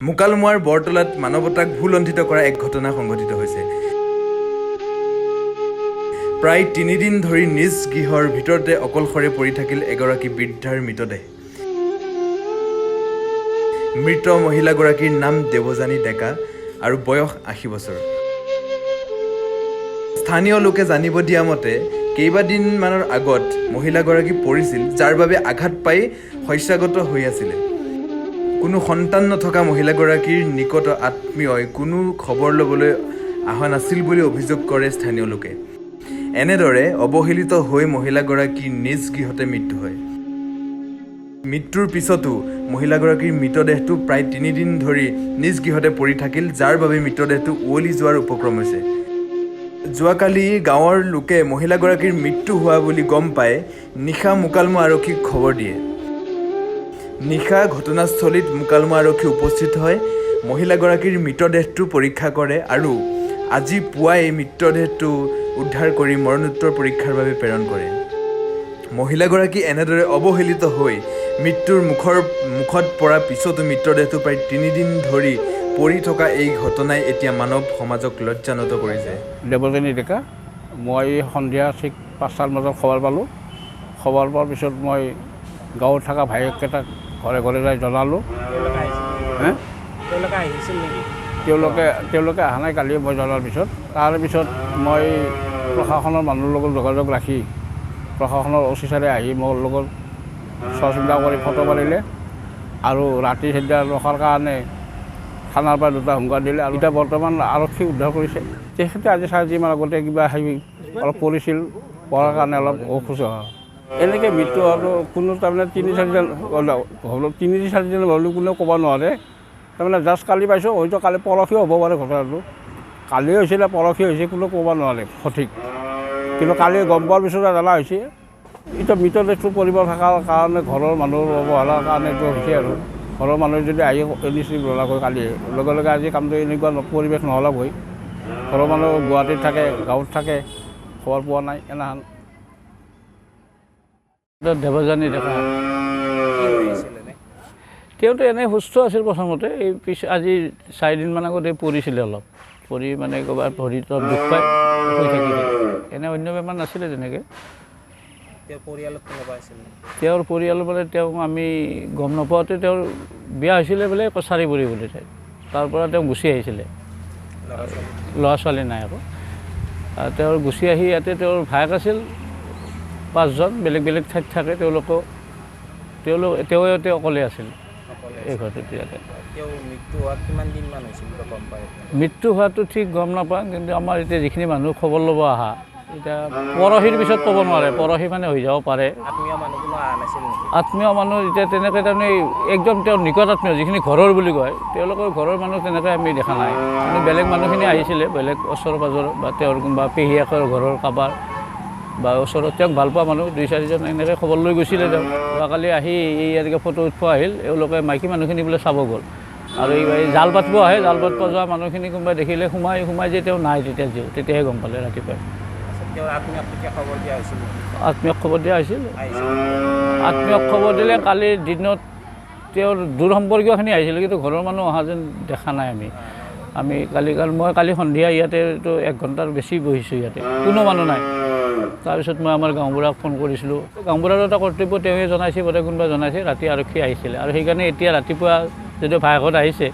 মুকালমুৱাৰ বৰতলাত মানৱতাক ভুলণ্ঠিত কৰা এক ঘটনা সংঘটিত হৈছে। প্ৰায় ৩ দিন ধৰি নিজ গৃহৰ ভিতৰতে অকলশৰে পৰি থাকিল এগৰাকী বৃদ্ধাৰ মৃতদেহ। মৃত মহিলাগৰাকীৰ নাম দেৱযানী ডেকা আৰু বয়স ৮০ বছৰ। স্থানীয় লোকে জানিব দিয়া মতে কেইবাদিনমানৰ আগত মহিলাগৰাকী পৰিছিল, যাৰ বাবে আঘাত পাই শস্যাগত হৈ আছিলে। কোনো সন্তান নথকা মহিলাগৰাকীৰ নিকট আত্মীয়ই কোনো খবৰ ল'বলৈ অহা নাছিল বুলি অভিযোগ কৰে স্থানীয় লোকে। এনেদৰে অৱহেলিত হৈ মহিলাগৰাকীৰ নিজ গৃহতে মৃত্যু হয়। মৃত্যুৰ পিছতো মহিলাগৰাকীৰ মৃতদেহটো প্ৰায় ৩ দিন ধৰি নিজ গৃহতে পৰি থাকিল, যাৰ বাবে মৃতদেহটো উৱলি যোৱাৰ উপক্ৰম হৈছে। যোৱাকালি গাঁৱৰ লোকে মহিলাগৰাকীৰ মৃত্যু হোৱা বুলি গম পাই নিশা মুকালমুৱা আৰক্ষীক খবৰ দিয়ে। নিশা ঘটনাস্থলীত মুকালমুৱা আৰক্ষী উপস্থিত হয়, মহিলাগৰাকীৰ মৃতদেহটো পৰীক্ষা কৰে আৰু আজি পুৱাই মৃতদেহটো উদ্ধাৰ কৰি মৰণোত্তৰ পৰীক্ষাৰ বাবে প্ৰেৰণ কৰে। মহিলাগৰাকী এনেদৰে অৱহেলিত হৈ মৃত্যুৰ মুখত পৰা পিছতো মৃতদেহটো প্ৰায় ৩ দিন ধৰি পৰি থকা এই ঘটনাই এতিয়া মানৱ সমাজক লজ্জানত কৰিছে। দেৱযানী ডেকা, মই সন্ধিয়া ঠিক ৫টাৰ বজাত খবৰ পালোঁ। খবৰ পোৱাৰ পিছত মই গাঁৱত থকা ভাইকেইটাক ঘৰে ঘৰে যাই জনালোঁ। তেওঁলোকে অহা নাই কালি মই জনাৰ পিছত। তাৰপিছত মই প্ৰশাসনৰ মানুহৰ লগত যোগাযোগ ৰাখি প্ৰশাসনৰ অফিচাৰে আহি মোৰ লগত চোৱা চিন্তা কৰি ফটো মাৰিলে আৰু ৰাতি সেইদিনা ৰখাৰ কাৰণে থানাৰ পৰা 2টা হুংকাৰ দিলে আৰু এতিয়া বৰ্তমান আৰক্ষী উদ্ধাৰ কৰিছে। তেখেতে আজি 4 দিনমান আগতে কিবা অলপ পৰিছিল, পৰাৰ কাৰণে অলপ অসুস্থ হয়। এনেকৈ মৃত্যু হোৱাটো কোনো তাৰমানে 3-4 দিন হ'লেও কোনেও ক'ব নোৱাৰে। তাৰমানে জাষ্ট কালি পাইছোঁ, হয়তো কালি পৰহিও হ'ব পাৰে ঘটনাটো। কালি হৈছিলে পৰহি হৈছে কোনেও ক'ব নোৱাৰে সঠিক, কিন্তু কালি গম পোৱাৰ পিছতে জনা হৈছে। এতিয়া মৃতদেহটো পৰিব থকাৰ কাৰণে ঘৰৰ মানুহৰ অৱহেলাৰ কাৰণে এইটো হৈছে আৰু ঘৰৰ মানুহে যদি আহি এনিছিল নলাকৈ কালি লগে লগে আজি কামটো এনেকুৱা পৰিৱেশ নহ'লে হৈ ঘৰৰ মানুহ গুৱাহাটীত থাকে, গাঁৱত থাকে, খবৰ পোৱা নাই। এনাহান দেৱযানী ডেকা তেওঁতো এনেই সুস্থ আছিল প্ৰথমতে। এই আজি 4 দিনমান আগতে পৰিছিলে, অলপ পৰি মানে ক'ৰবাত ভৰিত দুখ পাই হৈ থাকিলে। এনে অন্য বেমাৰ নাছিলে তেনেকৈ। তেওঁৰ পৰিয়াল মানে আমি গম নাপাওঁতে তেওঁৰ বিয়া হৈছিলে বোলে কছাৰীপুৰী বুলি ঠাইত। তাৰপৰা তেওঁ গুচি আহিছিলে, ল'ৰা ছোৱালী নাই আকৌ। তেওঁৰ গুচি আহি ইয়াতে তেওঁৰ ভায়েক আছিল 5জন, বেলেগ বেলেগ ঠাইত থাকে। তেওঁ অকলে আছিল এই ঘৰটোত। ইয়াতে মৃত্যু হোৱাটো ঠিক গম নাপাওঁ, কিন্তু আমাৰ এতিয়া যিখিনি মানুহ খবৰ ল'ব অহা, এতিয়া পৰহিৰ পিছত ক'ব নোৱাৰে, পৰহি মানে হৈ যাব পাৰে। আত্মীয় মানুহ এতিয়া তেনেকৈ তাৰমানে একদম তেওঁৰ নিকট আত্মীয় যিখিনি ঘৰৰ বুলি কয়, তেওঁলোকৰ ঘৰৰ মানুহ তেনেকৈ আমি দেখা নাই। কিন্তু বেলেগ মানুহখিনি আহিছিলে, বেলেগ ওচৰ পাজৰ বা তেওঁৰ কোনোবা পেহীয়েকৰ ঘৰৰ কাৰোবাৰ বা ওচৰত তেওঁক ভাল পোৱা মানুহ 2-4জন এনেকৈ খবৰ লৈ গৈছিলে। তেওঁ যোৱাকালি আহি এই এনেকৈ ফটো উঠিব আহিল। এওঁলোকে মাইকী মানুহখিনি বোলে চাব গ'ল আৰু এই জাল পাতিব আহে। জাল পাতিব যোৱা মানুহখিনি কোনোবাই দেখিলে সোমাই যে তেওঁ নাই, তেতিয়াহে গম পালে ৰাতিপুৱাই। আত্মীয়ক খবৰ দিয়া হৈছিল। আত্মীয়ক খবৰ দিলে কালিৰ দিনত তেওঁৰ দূৰ সম্পৰ্কীয়খিনি আহিছিলে, কিন্তু ঘৰৰ মানুহ অহা যেন দেখা নাই আমি কাৰণ মই কালি সন্ধিয়া ইয়াতেতো 1 ঘণ্টাৰ বেছি বহিছোঁ, ইয়াতে কোনো মানুহ নাই। তাৰপিছত মই আমাৰ গাঁওবুঢ়াক ফোন কৰিছিলোঁ। গাঁওবুঢ়াৰো এটা কৰ্তব্য তেওঁৱে জনাইছে, বোধহয় কোনোবা জনাইছে। ৰাতি আৰক্ষী আহিছিলে আৰু সেইকাৰণে এতিয়া ৰাতিপুৱা যদিও ভায়েকত আহিছে,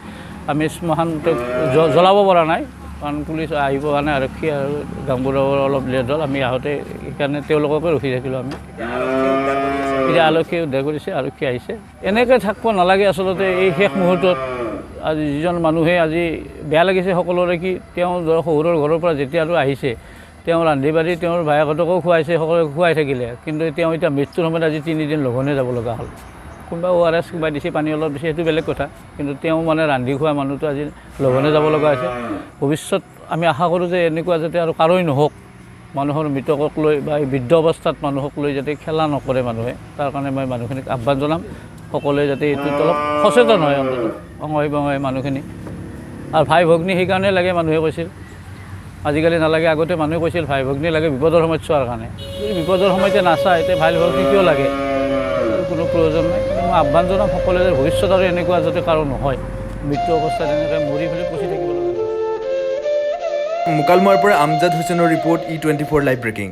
আমি শ্মশানটো জ্বলাব পৰা নাই, কাৰণ পুলিচ আহিব কাৰণে আৰক্ষী আৰু গাঁওবুঢ়াও অলপ লেট হ'ল। আমি আহোঁতে সেইকাৰণে তেওঁলোককে ৰখি থাকিলোঁ। আমি এতিয়া আৰক্ষী উদ্ধাৰ কৰিছে, আৰক্ষী আহিছে। এনেকৈ থাকিব নালাগে আচলতে এই শেষ মুহূৰ্তত। আজি যিজন মানুহে আজি বেয়া লাগিছে সকলোৰে, কি তেওঁ শহুৰৰ ঘৰৰ পৰা যেতিয়া আৰু আহিছে, তেওঁ ৰান্ধি বাঢ়ি তেওঁৰ ভায়েকহঁতকো খুৱাইছে, সকলোকে খুৱাই থাকিলে, কিন্তু তেওঁ এতিয়া মৃত্যুৰ সময়ত আজি 3 দিন লঘোণে যাব লগা হ'ল। কোনোবা ORS কিবা দিছে, পানী অলপ দিছে, সেইটো বেলেগ কথা, কিন্তু তেওঁ মানে ৰান্ধি খোৱা মানুহটো আজি লঘোণে যাব লগা হৈছে। ভৱিষ্যত আমি আশা কৰোঁ যে এনেকুৱা যাতে আৰু কাৰোই নহওক, মানুহৰ মৃতকক লৈ বা এই বৃদ্ধ অৱস্থাত মানুহক লৈ যাতে খেলা নকৰে মানুহে। তাৰ কাৰণে মই মানুহখিনিক আহ্বান জনাম, সকলোৱে যাতে এইটোত অলপ সচেতন হয়, অন্তত অঙহী বঙহী মানুহখিনি। আৰু ভাই ভগ্নী সেইকাৰণে লাগে, মানুহে কৈছিল, আজিকালি নালাগে। আগতে মানুহে কৈছিল ভাই ভগ্নী লাগে বিপদৰ সময়ত চোৱাৰ কাৰণে। বিপদৰ সময়তে নাচায়, এতিয়া ভাই ভগ্নী কিয় লাগে, কোনো প্ৰয়োজন নাই। মই আহ্বান জনাম সকলোৱে ভৱিষ্যত আৰু এনেকুৱা যাতে কাৰো নহয়। মৃত্যু অৱস্থাত এনেকৈ মৰি পেলাই পচি থাকিব লগা হয়। মুকালমুৱাৰ পৰা আমজাদ হুছেইনৰ ৰিপৰ্ট E24 লাইভ ব্ৰেকিং।